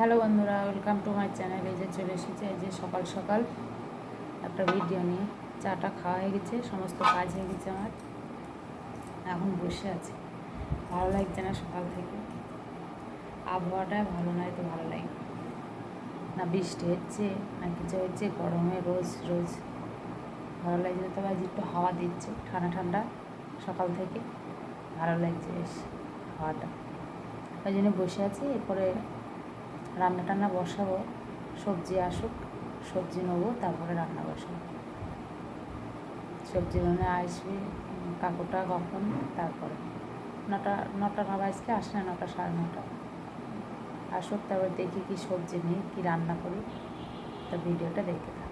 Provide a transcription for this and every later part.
Hello বন্ধুরা, welcome to my channel. এই যে চলে এসেছে এই যে সকাল সকাল একটা ভিডিও নিয়ে। চাটা খাওয়া হয়ে গেছে, সমস্ত কাজ হয়ে গেছে আমার। এখন বসে আছি, ভালো লাগছে না সকাল থেকে। আবহাওয়াটা ভালো নয় তো ভালো লাগে না, বৃষ্টি হচ্ছে না কিছু হচ্ছে, গরমে রোজ রোজ ভালো লাগছে না। তবে আজ একটু হাওয়া দিচ্ছে, ঠান্ডা ঠান্ডা সকাল থেকে ভালো লাগছে বেশ হাওয়াটা। ওই জন্য বসে আছি। এরপরে রান্না টান্না বসাবো, সবজি আসুক, সবজি নেবো, তারপরে রান্না বসাবো। সবজি মানে আসবে কাকুটা কখন, তারপরে নটা না বাজকে আসে না, 9টা সাড়ে 9টা আসুক, তারপরে দেখি কি সবজি নিই, কি রান্না করি, তা ভিডিওটা দেখতে থাকি।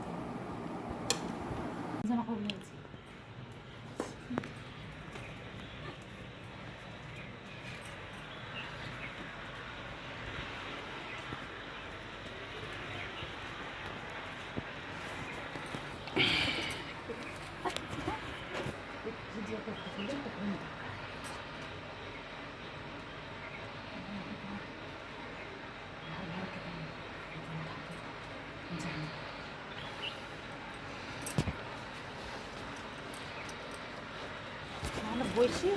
বসি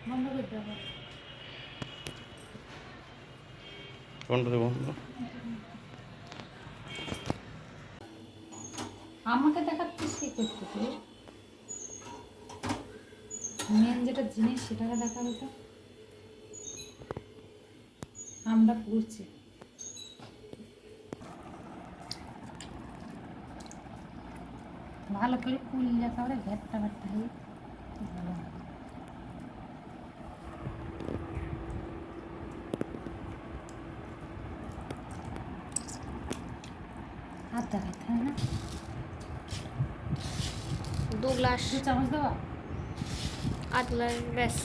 বন্ধ করতে হবে। কোনটা বন্ধ? আমাকে দেখাচ্ছিস কি করতে তুই? মেন যেটা জিনিস সেটাকে দেখাবে তো। আমরা পুড়ছি, ভালো করে পুড়লে তাহলে ঘেরটা ঘাটতে হয় ভালো হয়। হাত দেখাতে হয় না। 2 গ্লাস 2 চামচ দেওয়া। 8 গ্লাস ব্যাস।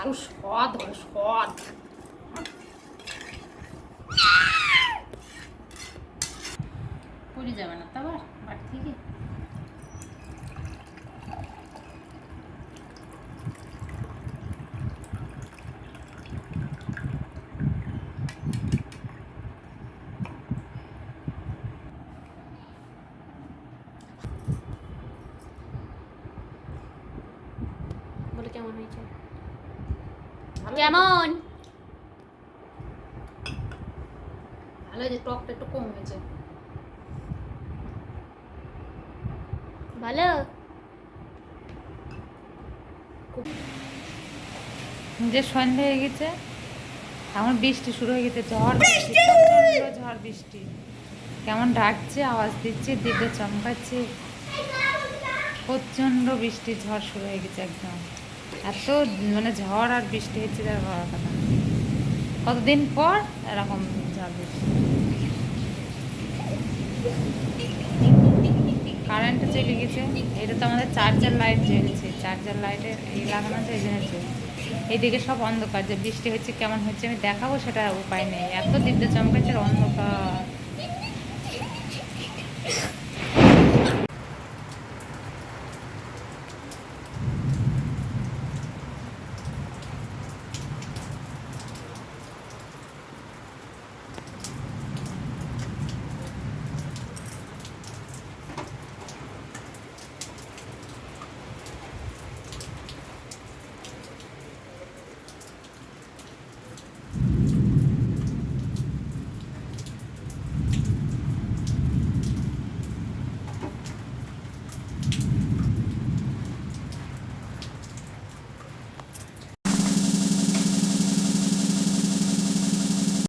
আরো স্বাদ হয়, স্বাদ। পড়ে যাবে না তো আবার বাড়ি থেকে। বলে কেমন হয়েছে? কেমন? ভালো, যে টকটা একটু কম হয়েছে। ভালো। যে সন্ধ্যা হয়ে গেছে, এখন বৃষ্টি শুরু হয়ে গেছে, ঝড় বৃষ্টি, প্রচণ্ড ঝড় বৃষ্টি। কেমন ডাকছে, আওয়াজ দিচ্ছে, দিকে চমকাচ্ছে, প্রচণ্ড বৃষ্টি, ঝড় শুরু হয়ে গেছে একদম। এত মানে ঝড় আর বৃষ্টি হচ্ছে তার বড় কথা না। কতদিন পর এরকম ঝড় বৃষ্টি। কারেন্ট চলে গেছে। এটা তো আমাদের চার্জার লাইট জ্বলছে, চার্জার লাইটের এই লাগানো আছে, এই জন্য চলছে। এইদিকে সব অন্ধকার, যে বৃষ্টি হচ্ছে কেমন হচ্ছে আমি দেখাবো সেটা উপায় নেই, এত দিব্য চমকাচ্ছে, অন্ধকার।